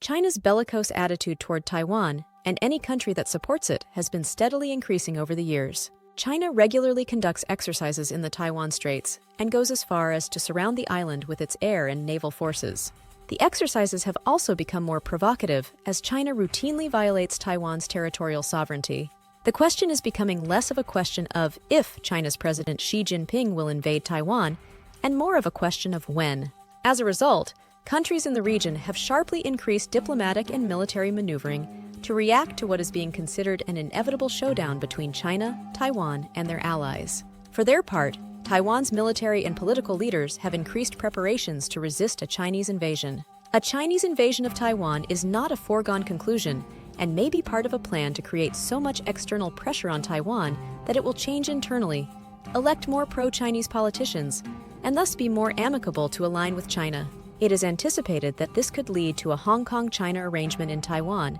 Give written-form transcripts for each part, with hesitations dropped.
China's bellicose attitude toward Taiwan, and any country that supports it, has been steadily increasing over the years. China regularly conducts exercises in the Taiwan Straits and goes as far as to surround the island with its air and naval forces. The exercises have also become more provocative as China routinely violates Taiwan's territorial sovereignty. The question is becoming less of a question of if China's President Xi Jinping will invade Taiwan, and more of a question of when. As a result, countries in the region have sharply increased diplomatic and military maneuvering to react to what is being considered an inevitable showdown between China, Taiwan, and their allies. For their part, Taiwan's military and political leaders have increased preparations to resist a Chinese invasion. A Chinese invasion of Taiwan is not a foregone conclusion and may be part of a plan to create so much external pressure on Taiwan that it will change internally, elect more pro-Chinese politicians, and thus be more amicable to align with China. It is anticipated that this could lead to a Hong Kong-China arrangement in Taiwan,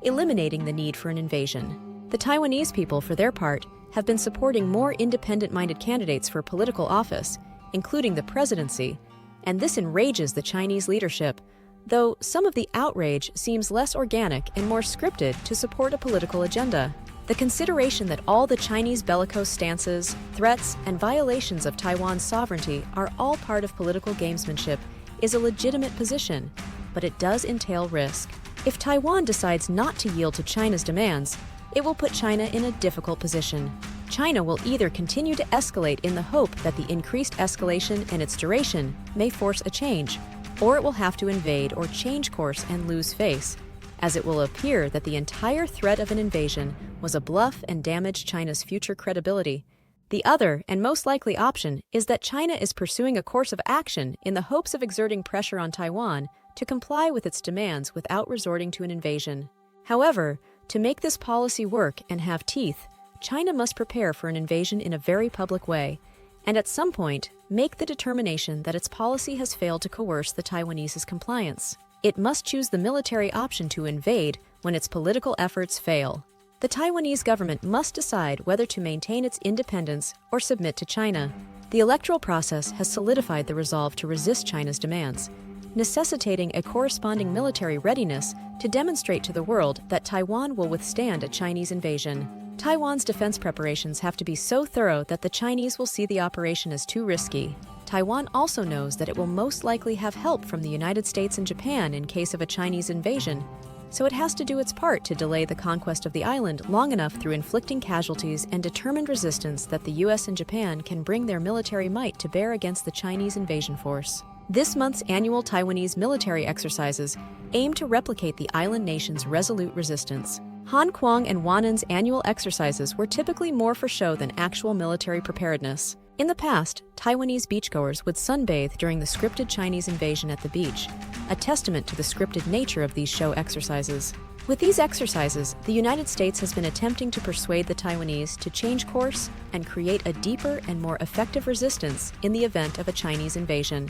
eliminating the need for an invasion. The Taiwanese people, for their part, have been supporting more independent-minded candidates for political office, including the presidency, and this enrages the Chinese leadership, though some of the outrage seems less organic and more scripted to support a political agenda. The consideration that all the Chinese bellicose stances, threats, and violations of Taiwan's sovereignty are all part of political gamesmanship is a legitimate position, but it does entail risk. If Taiwan decides not to yield to China's demands, it will put China in a difficult position. China will either continue to escalate in the hope that the increased escalation and its duration may force a change, or it will have to invade or change course and lose face, as it will appear that the entire threat of an invasion was a bluff and damaged China's future credibility. The other, and most likely option, is that China is pursuing a course of action in the hopes of exerting pressure on Taiwan to comply with its demands without resorting to an invasion. However, to make this policy work and have teeth, China must prepare for an invasion in a very public way, and at some point, make the determination that its policy has failed to coerce the Taiwanese's compliance. It must choose the military option to invade when its political efforts fail. The Taiwanese government must decide whether to maintain its independence or submit to China. The electoral process has solidified the resolve to resist China's demands, necessitating a corresponding military readiness to demonstrate to the world that Taiwan will withstand a Chinese invasion. Taiwan's defense preparations have to be so thorough that the Chinese will see the operation as too risky. Taiwan also knows that it will most likely have help from the United States and Japan in case of a Chinese invasion, so it has to do its part to delay the conquest of the island long enough through inflicting casualties and determined resistance that the US and Japan can bring their military might to bear against the Chinese invasion force. This month's annual Taiwanese military exercises aim to replicate the island nation's resolute resistance. Han Kuang and Wanan's annual exercises were typically more for show than actual military preparedness. In the past, Taiwanese beachgoers would sunbathe during the scripted Chinese invasion at the beach, a testament to the scripted nature of these show exercises. With these exercises, the United States has been attempting to persuade the Taiwanese to change course and create a deeper and more effective resistance in the event of a Chinese invasion.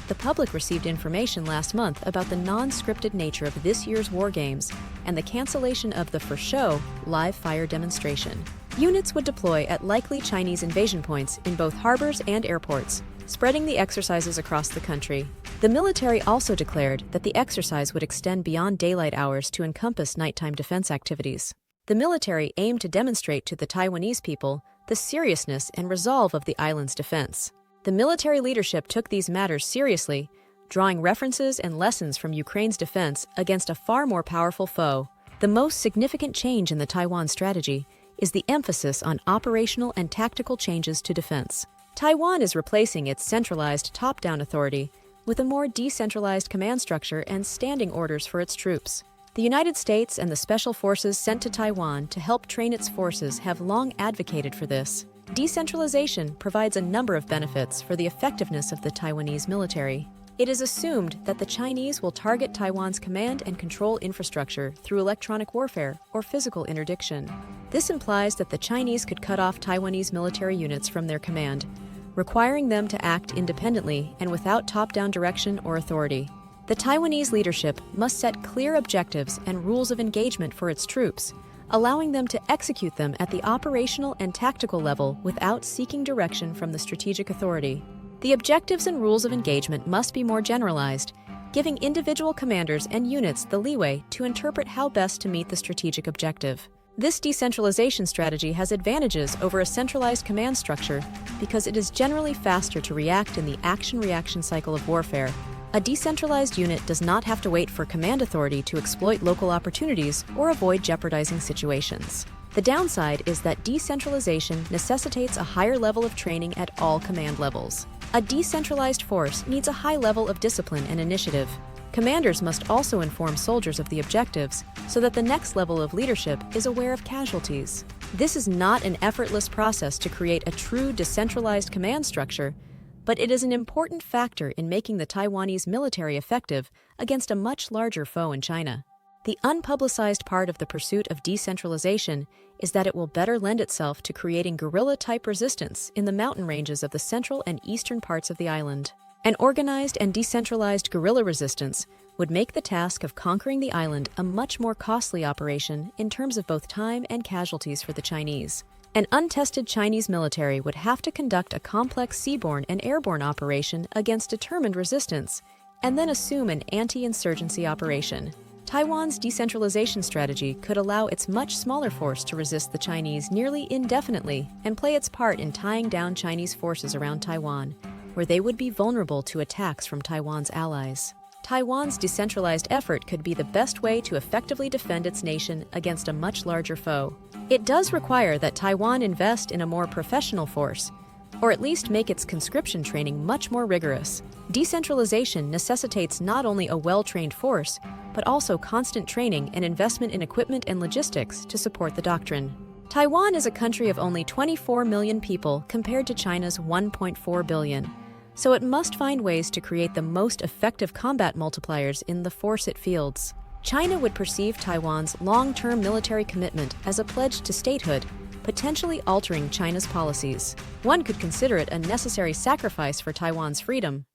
The public received information last month about the non-scripted nature of this year's war games and the cancellation of the for show live fire demonstration. Units would deploy at likely Chinese invasion points in both harbors and airports, spreading the exercises across the country. The military also declared that the exercise would extend beyond daylight hours to encompass nighttime defense activities. The military aimed to demonstrate to the Taiwanese people the seriousness and resolve of the island's defense. The military leadership took these matters seriously, drawing references and lessons from Ukraine's defense against a far more powerful foe. The most significant change in the Taiwan strategy is the emphasis on operational and tactical changes to defense. Taiwan is replacing its centralized top-down authority with a more decentralized command structure and standing orders for its troops. The United States and the special forces sent to Taiwan to help train its forces have long advocated for this. Decentralization provides a number of benefits for the effectiveness of the Taiwanese military. It is assumed that the Chinese will target Taiwan's command and control infrastructure through electronic warfare or physical interdiction. This implies that the Chinese could cut off Taiwanese military units from their command, requiring them to act independently and without top-down direction or authority. The Taiwanese leadership must set clear objectives and rules of engagement for its troops, allowing them to execute them at the operational and tactical level without seeking direction from the strategic authority. The objectives and rules of engagement must be more generalized, giving individual commanders and units the leeway to interpret how best to meet the strategic objective. This decentralization strategy has advantages over a centralized command structure because it is generally faster to react in the action-reaction cycle of warfare. A decentralized unit does not have to wait for command authority to exploit local opportunities or avoid jeopardizing situations. The downside is that decentralization necessitates a higher level of training at all command levels. A decentralized force needs a high level of discipline and initiative. Commanders must also inform soldiers of the objectives so that the next level of leadership is aware of casualties. This is not an effortless process to create a true decentralized command structure, but it is an important factor in making the Taiwanese military effective against a much larger foe in China. The unpublicized part of the pursuit of decentralization is that it will better lend itself to creating guerrilla-type resistance in the mountain ranges of the central and eastern parts of the island. An organized and decentralized guerrilla resistance would make the task of conquering the island a much more costly operation in terms of both time and casualties for the Chinese. An untested Chinese military would have to conduct a complex seaborne and airborne operation against determined resistance, and then assume an anti-insurgency operation. Taiwan's decentralization strategy could allow its much smaller force to resist the Chinese nearly indefinitely and play its part in tying down Chinese forces around Taiwan, where they would be vulnerable to attacks from Taiwan's allies. Taiwan's decentralized effort could be the best way to effectively defend its nation against a much larger foe. It does require that Taiwan invest in a more professional force, or at least make its conscription training much more rigorous. Decentralization necessitates not only a well-trained force, but also constant training and investment in equipment and logistics to support the doctrine. Taiwan is a country of only 24 million people compared to China's 1.4 billion. So it must find ways to create the most effective combat multipliers in the force it fields. China would perceive Taiwan's long-term military commitment as a pledge to statehood, potentially altering China's policies. One could consider it a necessary sacrifice for Taiwan's freedom.